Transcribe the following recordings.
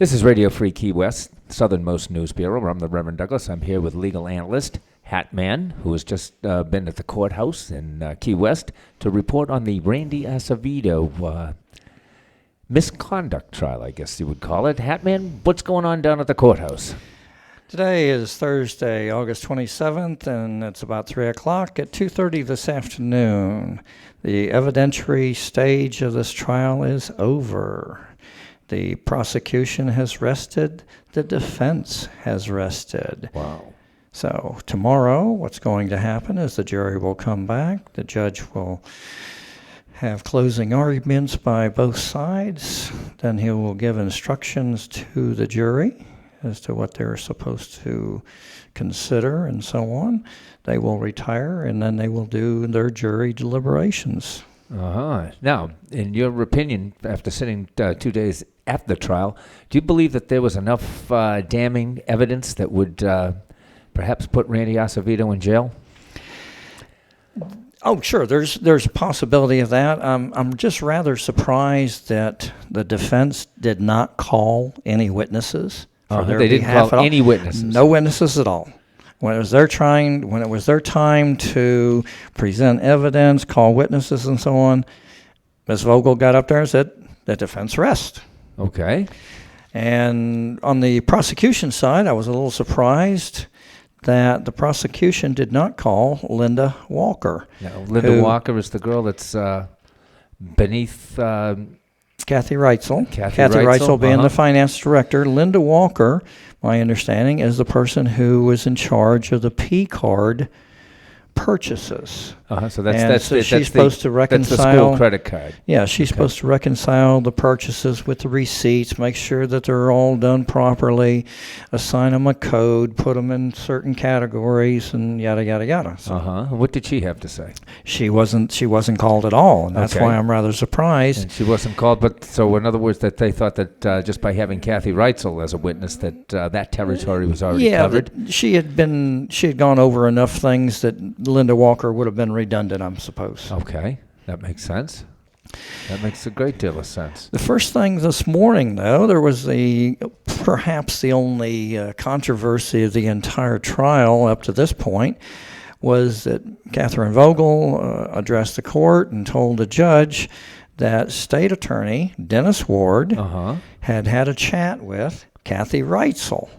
This is Radio Free Key West, southernmost news bureau. I'm the Reverend Douglas. I'm here with legal analyst Hat Man, who has just been at the courthouse in Key West to report on the Randy Acevedo misconduct trial, I guess you would call it. Hat Man, what's going on down at the courthouse? Today is Thursday, August 27th, and it's about 3 o'clock. At 2:30 this afternoon, the evidentiary stage of this trial is over. The prosecution has rested. The defense has rested. Wow. So tomorrow, what's going to happen is the jury will come back. The judge will have closing arguments by both sides. Then he will give instructions to the jury as to what they're supposed to consider and so on. They will retire, and then they will do their jury deliberations. Now, in your opinion, after sitting 2 days at the trial, do you believe that there was enough damning evidence that would perhaps put Randy Acevedo in jail? Oh, sure. There's a possibility of that. I'm just rather surprised that the defense did not call any witnesses. They didn't call any witnesses. No witnesses at all. When it was their time to present evidence, call witnesses, and so on, Ms. Vogel got up there and said, "The defense rests." Okay. And on the prosecution side, I was a little surprised that the prosecution did not call Linda Walker. Now, Linda Walker is the girl that's beneath Kathy Reitzel. Kathy Reitzel being uh-huh. the finance director. Linda Walker, my understanding, is the person who was in charge of the P-card purchases. So she's supposed to reconcile. That's the school credit card. Yeah, she's supposed to reconcile the purchases with the receipts, make sure that they're all done properly, assign them a code, put them in certain categories, and yada yada yada. So What did she have to say? She wasn't called at all, and that's Okay. why I'm rather surprised. And she wasn't called, but so in other words, that they thought that just by having Kathy Reitzel as a witness, that that territory was already covered. She had gone over enough things that Linda Walker would have been redundant, I suppose. Okay, that makes sense. That makes a great deal of sense. The first thing this morning, though, there was perhaps the only controversy of the entire trial up to this point, was that Catherine Vogel addressed the court and told the judge that State Attorney Dennis Ward had had a chat with Kathy Reitzel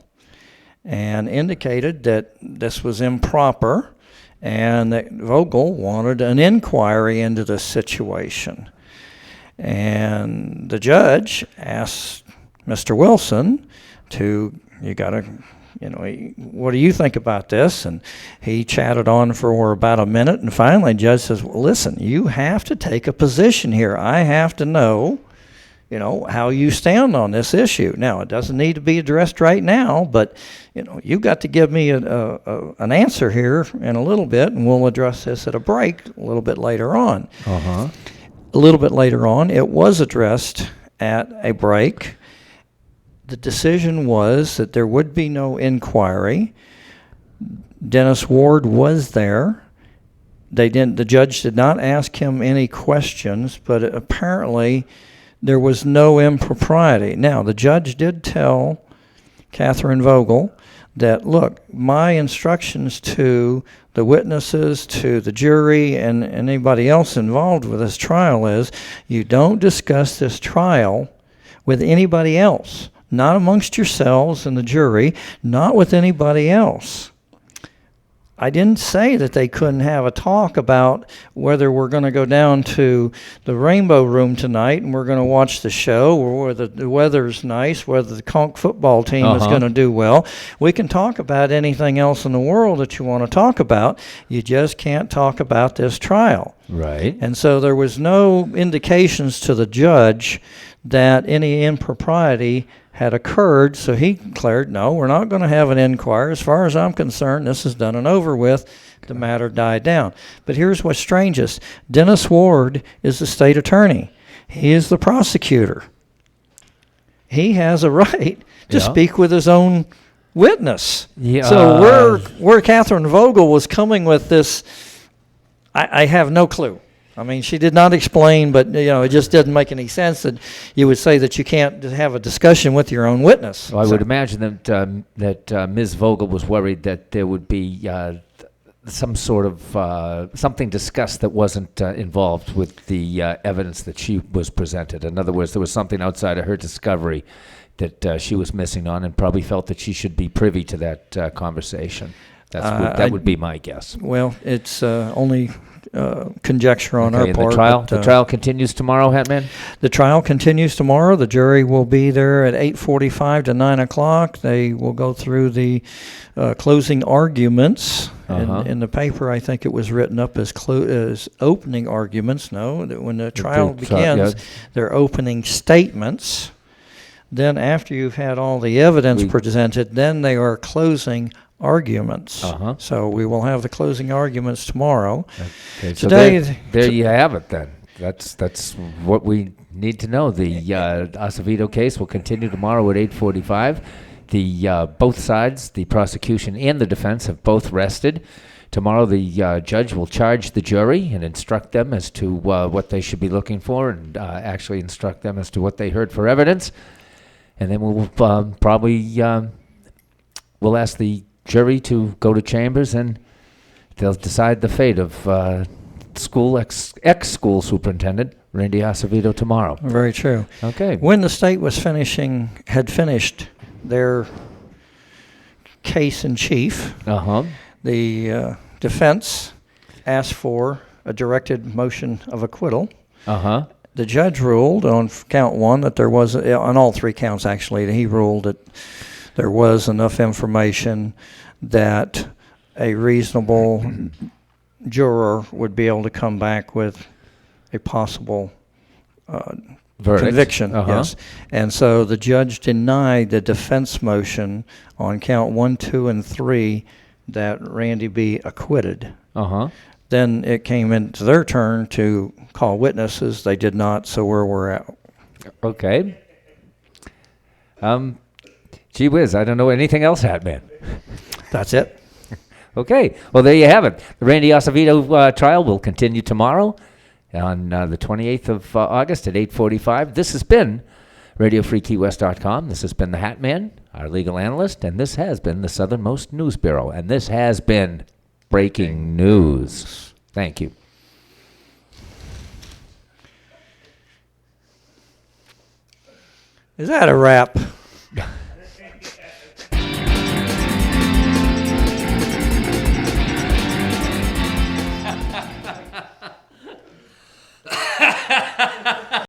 and indicated that this was improper and that Vogel wanted an inquiry into the situation. And the judge asked Mr. Wilson what do you think about this? And he chatted on for about a minute, and finally the judge says, well, listen, you have to take a position here. I have to know, how you stand on this issue. Now, it doesn't need to be addressed right now, but, you've got to give me an answer here in a little bit, and we'll address this at a break a little bit later on. A little bit later on, it was addressed at a break. The decision was that there would be no inquiry. Dennis Ward was there. The judge did not ask him any questions, but apparently there was no impropriety. Now, the judge did tell Catherine Vogel that, look, my instructions to the witnesses, to the jury, and anybody else involved with this trial is you don't discuss this trial with anybody else, not amongst yourselves and the jury, not with anybody else. I didn't say that they couldn't have a talk about whether we're going to go down to the Rainbow Room tonight and we're going to watch the show, or whether the weather's nice, whether the Conch football team is going to do well. We can talk about anything else in the world that you want to talk about. You just can't talk about this trial. Right. And so there was no indications to the judge that any impropriety had occurred, so he declared, no, we're not going to have an inquiry. As far as I'm concerned, this is done and over with. The matter died down. But here's what's strangest. Dennis Ward is the state attorney. He is the prosecutor. He has a right to speak with his own witness. So where Catherine Vogel was coming with this, I have no clue. I mean, she did not explain, but it just didn't make any sense that you would say that you can't have a discussion with your own witness. Well, I would imagine that Ms. Vogel was worried that there would be some sort of something discussed that wasn't involved with the evidence that she was presented. In other words, there was something outside of her discovery that she was missing on, and probably felt that she should be privy to that conversation. That would be my guess. Well, it's only conjecture on our and part. The trial continues tomorrow, Hatman? The trial continues tomorrow. The jury will be there at 8:45 to 9 o'clock. They will go through the closing arguments. In the paper, I think it was written up as opening arguments. No, when the trial begins, they're opening statements. Then after you've had all the evidence presented, then they are closing arguments. So we will have the closing arguments tomorrow. Okay, so there you have it then. That's what we need to know. The Acevedo case will continue tomorrow at 8:45. Both sides, the prosecution and the defense, have both rested. Tomorrow the judge will charge the jury and instruct them as to what they should be looking for, and actually instruct them as to what they heard for evidence. And then we'll we'll ask the jury to go to chambers, and they'll decide the fate of ex-school superintendent Randy Acevedo tomorrow. Very true. Okay. When the state had finished their case in chief, the defense asked for a directed motion of acquittal. The judge ruled on count one that there was, on all three counts actually, he ruled that there was enough information that a reasonable juror would be able to come back with a possible conviction. Yes. And so the judge denied the defense motion on count 1, 2, and 3 that Randy be acquitted. Then it came into their turn to call witnesses. They did not, so where we're at. Okay. Gee whiz, I don't know anything else, Hatman. That's it. Okay. Well, there you have it. The Randy Acevedo trial will continue tomorrow on the 28th of August at 8:45. This has been RadioFreeKeyWest.com. This has been the Hatman, our legal analyst, and this has been the Southernmost News Bureau, and this has been Breaking News. Thank you. Is that a wrap?